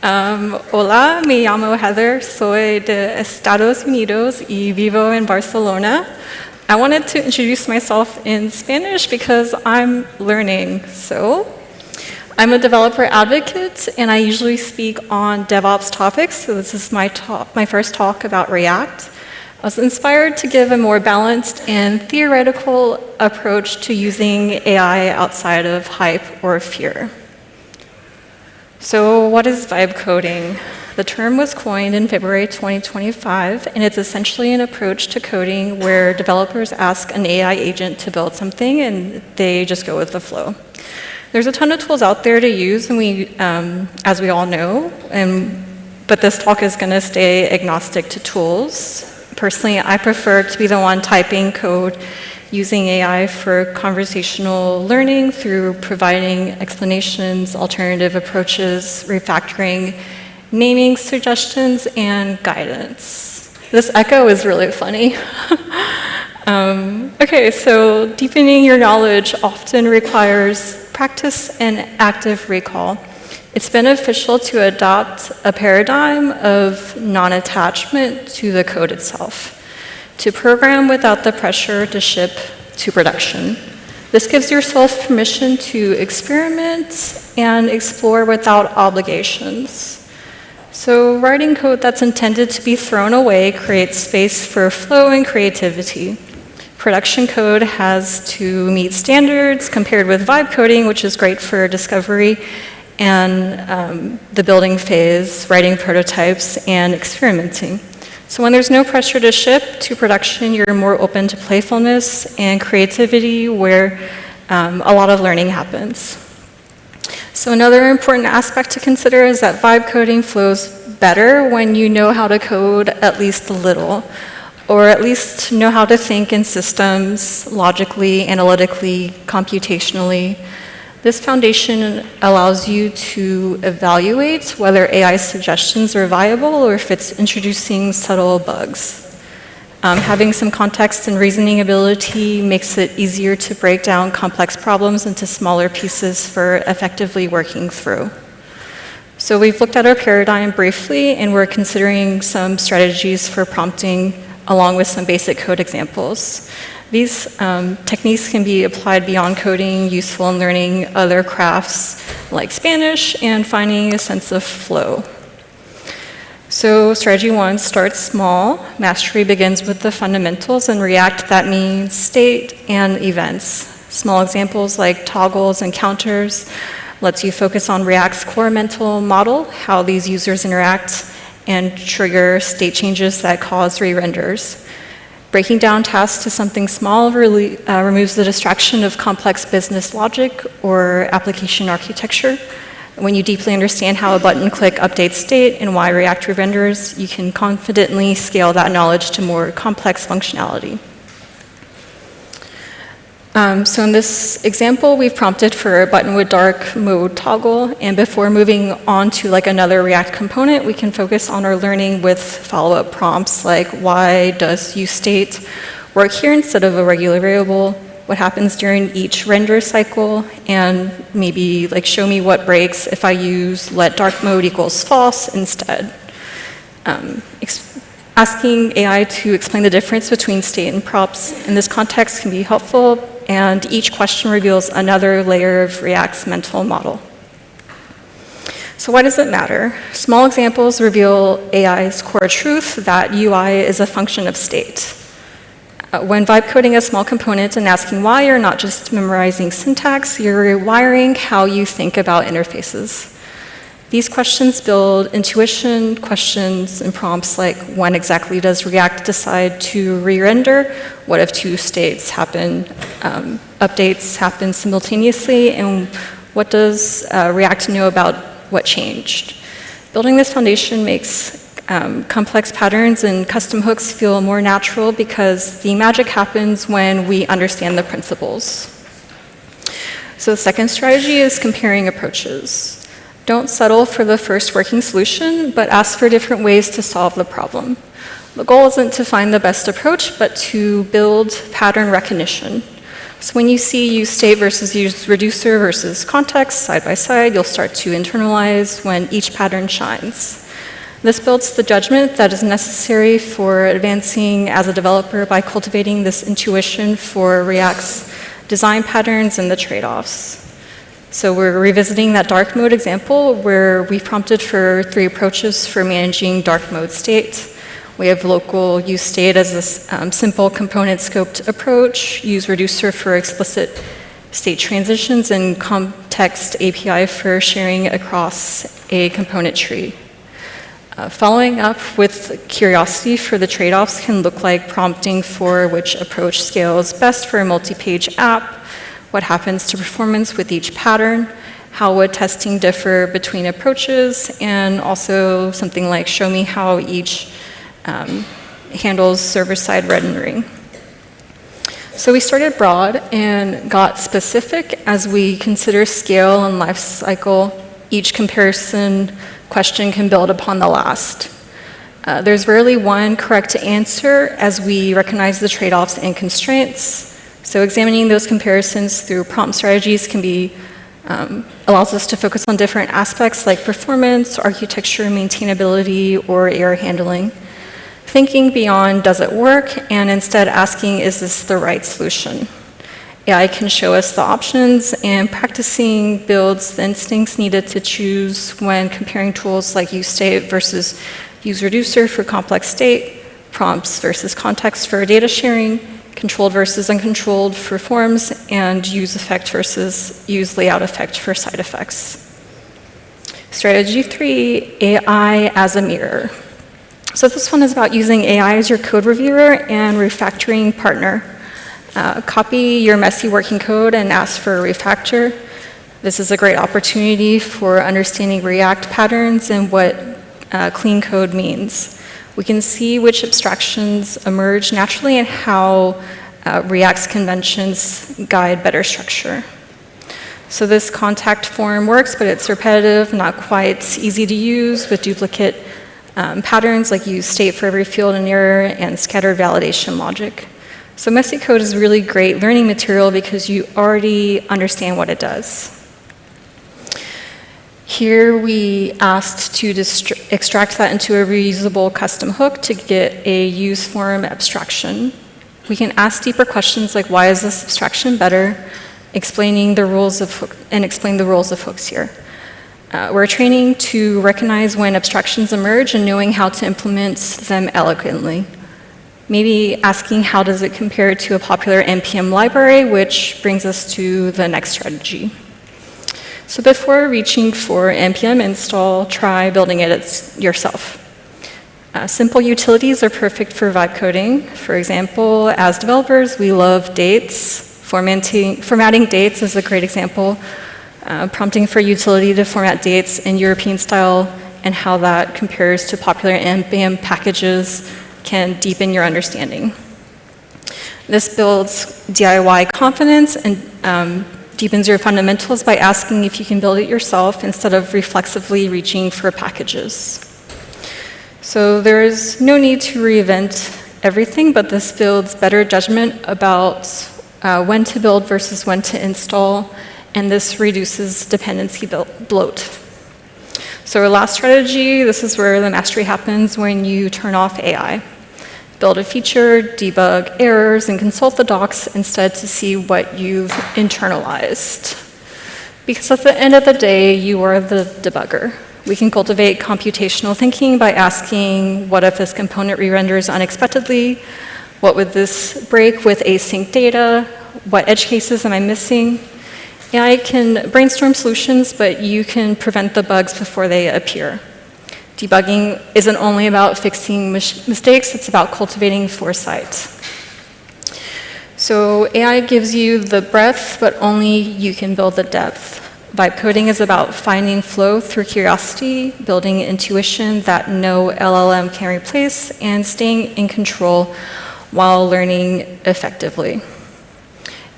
Hola, me llamo Heather, soy de Estados Unidos y vivo en Barcelona. I wanted to introduce myself in Spanish because I'm learning. So, I'm a developer advocate, and I usually speak on DevOps topics. So this is my first talk about React. I was inspired to give a more balanced and theoretical approach to using AI outside of hype or fear. So what is vibe coding? The term was coined in February 2025, and it's essentially an approach to coding where developers ask an AI agent to build something, and they just go with the flow. There's a ton of tools out there to use, and as we all know, but this talk is going to stay agnostic to tools. Personally, I prefer to be the one typing code using AI for conversational learning through providing explanations, alternative approaches, refactoring, naming suggestions, and guidance. This echo is really funny. Okay, so deepening your knowledge often requires practice and active recall. It's beneficial to adopt a paradigm of non-attachment to the code itself, to program without the pressure to ship to production. This gives yourself permission to experiment and explore without obligations. So writing code that's intended to be thrown away creates space for flow and creativity. Production code has to meet standards compared with vibe coding, which is great for discovery and the building phase, writing prototypes, and experimenting. So when there's no pressure to ship to production, you're more open to playfulness and creativity where a lot of learning happens. So another important aspect to consider is that vibe coding flows better when you know how to code at least a little, or at least know how to think in systems, logically, analytically, computationally. This foundation allows you to evaluate whether AI suggestions are viable or if it's introducing subtle bugs. Having some context and reasoning ability makes it easier to break down complex problems into smaller pieces for effectively working through. So we've looked at our paradigm briefly, and we're considering some strategies for prompting along with some basic code examples. These techniques can be applied beyond coding, useful in learning other crafts like Spanish and finding a sense of flow. So strategy 1, start small. Mastery begins with the fundamentals. In React, that means state and events. Small examples like toggles and counters lets you focus on React's core mental model, how these users interact, and trigger state changes that cause re-renders. Breaking down tasks to something small really removes the distraction of complex business logic or application architecture. When you deeply understand how a button click updates state and why React re-renders, you can confidently scale that knowledge to more complex functionality. So in this example, we've prompted for a button with dark mode toggle, and before moving on to like another React component, we can focus on our learning with follow-up prompts like why does useState work here instead of a regular variable, what happens during each render cycle, and maybe like show me what breaks if I use let dark mode equals false instead. Asking AI to explain the difference between state and props in this context can be helpful, and each question reveals another layer of React's mental model. So why does it matter? Small examples reveal AI's core truth that UI is a function of state. When vibe coding a small component and asking why, you're not just memorizing syntax, you're rewiring how you think about interfaces. These questions build intuition, questions and prompts like when exactly does React decide to re-render? What if two states happen, updates happen simultaneously? And what does React know about what changed? Building this foundation makes complex patterns and custom hooks feel more natural because the magic happens when we understand the principles. So the second strategy is comparing approaches. Don't settle for the first working solution, but ask for different ways to solve the problem. The goal isn't to find the best approach, but to build pattern recognition. So when you see use state versus use reducer versus context side by side, you'll start to internalize when each pattern shines. This builds the judgment that is necessary for advancing as a developer by cultivating this intuition for React's design patterns and the trade-offs. So we're revisiting that dark mode example where we prompted for 3 approaches for managing dark mode state. We have local use state as a simple component scoped approach, use reducer for explicit state transitions, and context API for sharing across a component tree. Following up with curiosity for the trade-offs can look like prompting for which approach scales best for a multi-page app, what happens to performance with each pattern, how would testing differ between approaches, and also something like show me how each handles server-side rendering. So we started broad and got specific as we consider scale and life cycle. Each comparison question can build upon the last. There's rarely one correct answer as we recognize the trade-offs and constraints. So examining those comparisons through prompt strategies can be allows us to focus on different aspects like performance, architecture, maintainability, or error handling. Thinking beyond does it work, and instead asking is this the right solution? AI can show us the options, and practicing builds the instincts needed to choose when comparing tools like use state versus use reducer for complex state, prompts versus context for data sharing, controlled versus uncontrolled for forms, and use effect versus use layout effect for side effects. Strategy 3, AI as a mirror. So this one is about using AI as your code reviewer and refactoring partner. Copy your messy working code and ask for a refactor. This is a great opportunity for understanding React patterns and what clean code means. We can see which abstractions emerge naturally and how React's conventions guide better structure. So this contact form works, but it's repetitive, not quite easy to use with duplicate patterns like use state for every field and error and scattered validation logic. So messy code is really great learning material because you already understand what it does. Here we asked to extract that into a reusable custom hook to get a use form abstraction. We can ask deeper questions like why is this abstraction better, explain the rules of hooks here. We're training to recognize when abstractions emerge and knowing how to implement them elegantly. Maybe asking how does it compare to a popular NPM library, which brings us to the next strategy. So before reaching for NPM install, try building it yourself. Simple utilities are perfect for vibe coding. For example, as developers, we love dates. Formatting dates is a great example. Prompting for utility to format dates in European style and how that compares to popular NPM packages can deepen your understanding. This builds DIY confidence and deepens your fundamentals by asking if you can build it yourself instead of reflexively reaching for packages. So there is no need to reinvent everything, but this builds better judgment about when to build versus when to install, and this reduces dependency bloat. So our last strategy, this is where the mastery happens when you turn off AI. Build a feature, debug errors, and consult the docs instead to see what you've internalized. Because at the end of the day, you are the debugger. We can cultivate computational thinking by asking, what if this component re-renders unexpectedly? What would this break with async data? What edge cases am I missing? AI can brainstorm solutions, but you can prevent the bugs before they appear. Debugging isn't only about fixing mistakes, it's about cultivating foresight. So AI gives you the breadth, but only you can build the depth. Vibe coding is about finding flow through curiosity, building intuition that no LLM can replace, and staying in control while learning effectively.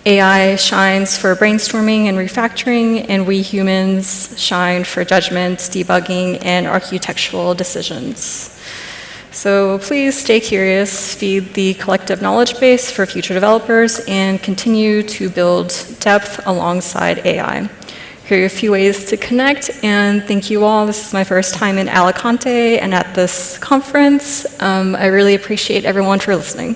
AI shines for brainstorming and refactoring, and we humans shine for judgment, debugging, and architectural decisions. So please stay curious, feed the collective knowledge base for future developers, and continue to build depth alongside AI. Here are a few ways to connect, and thank you all. This is my first time in Alicante and at this conference. I really appreciate everyone for listening.